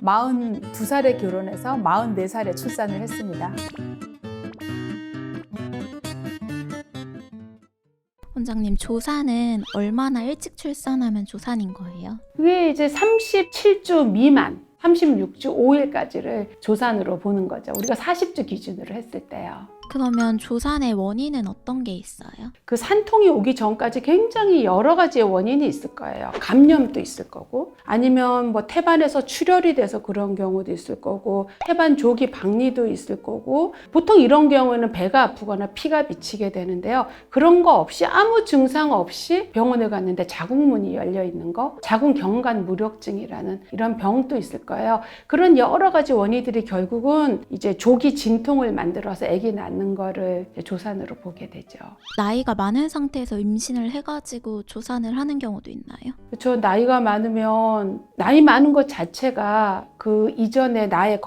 42살에 결혼해서 44살에 출산을 했습니다. 원장님, 조산은 얼마나 일찍 출산하면 조산인 거예요? 그게 이제 37주 미만, 36주 5일까지를 조산으로 보는 거죠. 우리가 40주 기준으로 했을 때요. 그러면 조산의 원인은 어떤 게 있어요? 그 산통이 오기 전까지 굉장히 여러 가지의 원인이 있을 거예요. 감염도 있을 거고, 아니면 뭐 태반에서 출혈이 돼서 그런 경우도 있을 거고, 태반 조기 박리도 있을 거고, 보통 이런 경우에는 배가 아프거나 피가 비치게 되는데요. 그런 거 없이 아무 증상 없이 병원에 갔는데 자궁문이 열려 있는 거, 자궁경관 무력증이라는 이런 병도 있을 거예요. 그런 여러 가지 원인들이 결국은 이제 조기 진통을 만들어서 아기 낳는 거를 조산으로 보게 되죠. 나이가 많은 상태에서 임신을 해가지고 조산을 하는 경우도 있나요? 그렇죠. 나이가 많으면 나이 많은 것 자체가 그 이전에 나의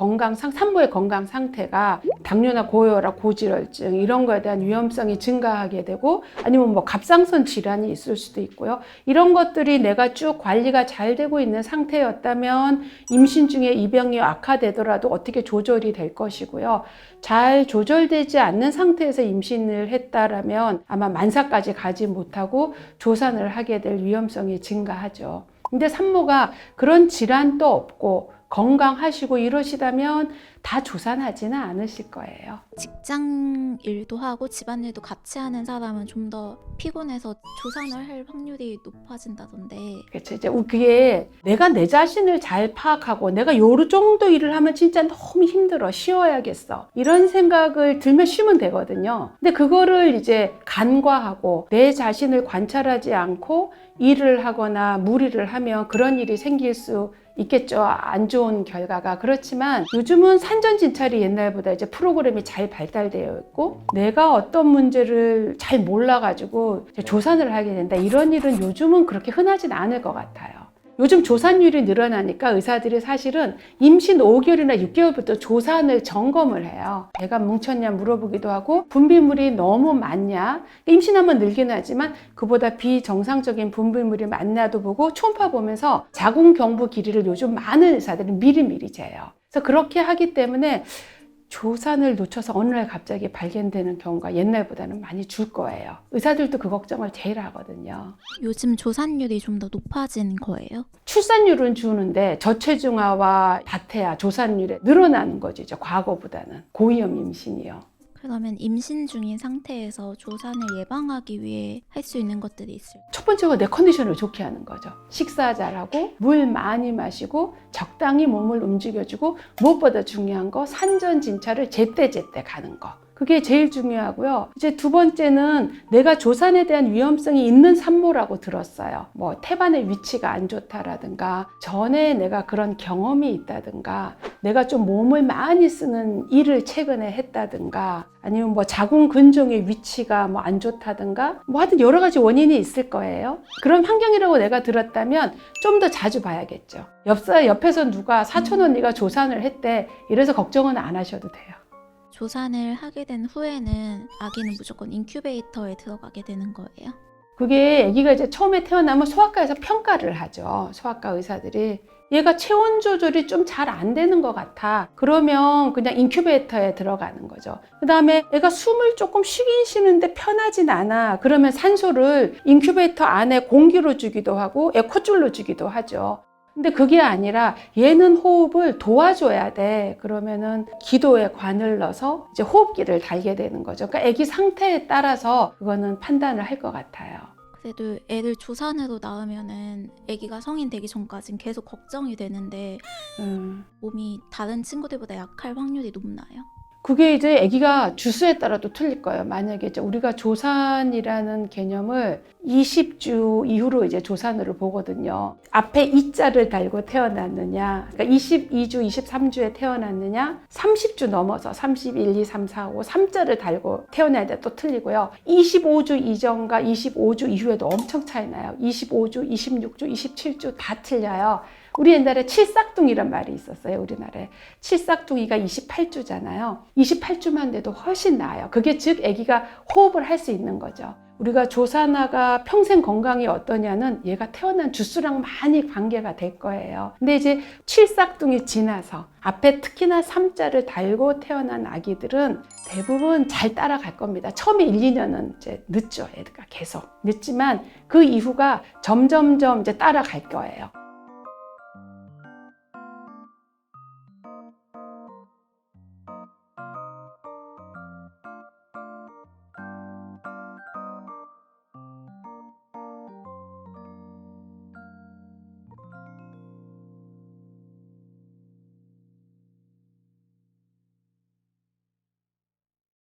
산모의 건강 상태가 당뇨나 고혈압, 고지혈증 이런 거에 대한 위험성이 증가하게 되고, 아니면 뭐 갑상선 질환이 있을 수도 있고요. 이런 것들이 내가 쭉 관리가 잘 되고 있는 상태였다면 임신 중에 이 병이 악화되더라도 어떻게 조절이 될 것이고요. 잘 조절되지 않는 상태에서 임신을 했다라면 아마 만사까지 가지 못하고 조산을 하게 될 위험성이 증가하죠. 근데 산모가 그런 질환도 없고 건강하시고 이러시다면 다 조산하지는 않으실 거예요. 직장 일도 하고 집안일도 같이 하는 사람은 좀 더 피곤해서 조산을 할 확률이 높아진다던데. 그렇죠. 이제 그게 내가 내 자신을 잘 파악하고 내가 요 정도 일을 하면 진짜 너무 힘들어, 쉬어야겠어, 이런 생각을 들면 쉬면 되거든요. 근데 그거를 이제 간과하고 내 자신을 관찰하지 않고 일을 하거나 무리를 하면 그런 일이 생길 수 있겠죠. 안 좋은 결과가. 그렇지만 요즘은 산전진찰이 옛날보다 이제 프로그램이 잘 발달되어 있고, 내가 어떤 문제를 잘 몰라가지고 조산을 하게 된다, 이런 일은 요즘은 그렇게 흔하진 않을 것 같아요. 요즘 조산율이 늘어나니까 의사들이 사실은 임신 5개월이나 6개월부터 조산을 점검을 해요. 배가 뭉쳤냐 물어보기도 하고, 분비물이 너무 많냐, 임신하면 늘긴 하지만 그보다 비정상적인 분비물이 많냐도 보고, 초음파 보면서 자궁경부 길이를 요즘 많은 의사들은 미리미리 재요. 그래서 그렇게 하기 때문에 조산을 놓쳐서 어느 날 갑자기 발견되는 경우가 옛날보다는 많이 줄 거예요. 의사들도 그 걱정을 제일 하거든요. 요즘 조산율이 좀 더 높아진 거예요? 출산율은 주는데 저체중아와 다태아 조산율이 늘어나는 거죠. 과거보다는. 고위험 임신이요. 그러면 임신 중인 상태에서 조산을 예방하기 위해 할 수 있는 것들이 있을까요? 첫 번째가 내 컨디션을 좋게 하는 거죠. 식사 잘하고 물 많이 마시고 적당히 몸을 움직여주고, 무엇보다 중요한 거 산전진찰을 제때제때 가는 거. 그게 제일 중요하고요. 이제 두 번째는 내가 조산에 대한 위험성이 있는 산모라고 들었어요. 뭐 태반의 위치가 안 좋다라든가, 전에 내가 그런 경험이 있다든가, 내가 좀 몸을 많이 쓰는 일을 최근에 했다든가, 아니면 뭐 자궁 근종의 위치가 뭐 안 좋다든가, 뭐 하여튼 여러 가지 원인이 있을 거예요. 그런 환경이라고 내가 들었다면 좀 더 자주 봐야겠죠. 옆에서 누가 사촌 언니가 조산을 했대, 이래서 걱정은 안 하셔도 돼요. 조산을 하게 된 후에는 아기는 무조건 인큐베이터에 들어가게 되는 거예요? 그게 아기가 이제 처음에 태어나면 소아과에서 평가를 하죠. 소아과 의사들이. 얘가 체온 조절이 좀 잘 안 되는 것 같아. 그러면 그냥 인큐베이터에 들어가는 거죠. 그 다음에 애가 숨을 조금 쉬긴 쉬는데 편하진 않아. 그러면 산소를 인큐베이터 안에 공기로 주기도 하고 에코줄로 주기도 하죠. 근데 그게 아니라 얘는 호흡을 도와줘야 돼. 그러면은 기도에 관을 넣어서 이제 호흡기를 달게 되는 거죠. 그러니까 아기 상태에 따라서 그거는 판단을 할 것 같아요. 그래도 애를 조산으로 낳으면은 아기가 성인 되기 전까지는 계속 걱정이 되는데 몸이 다른 친구들보다 약할 확률이 높나요? 그게 이제 아기가 주수에 따라도 틀릴 거예요. 만약에 이제 우리가 조산이라는 개념을 20주 이후로 이제 조산으로 보거든요. 앞에 2자를 달고 태어났느냐, 그러니까 22주, 23주에 태어났느냐, 30주 넘어서 31, 2, 3, 4, 5, 3자를 달고 태어나야 돼, 또 틀리고요. 25주 이전과 25주 이후에도 엄청 차이 나요. 25주, 26주, 27주 다 틀려요. 우리 옛날에 칠삭둥이란 말이 있었어요. 우리나라에 칠삭둥이가 28주잖아요. 28주만 돼도 훨씬 나아요. 그게 즉 아기가 호흡을 할 수 있는 거죠. 우리가 조사나가 평생 건강이 어떠냐는 얘가 태어난 주수랑 많이 관계가 될 거예요. 근데 이제 칠삭둥이 지나서 앞에 특히나 3자를 달고 태어난 아기들은 대부분 잘 따라갈 겁니다. 처음에 1, 2년은 이제 늦죠. 애가 계속 늦지만 그 이후가 점점점 이제 따라갈 거예요.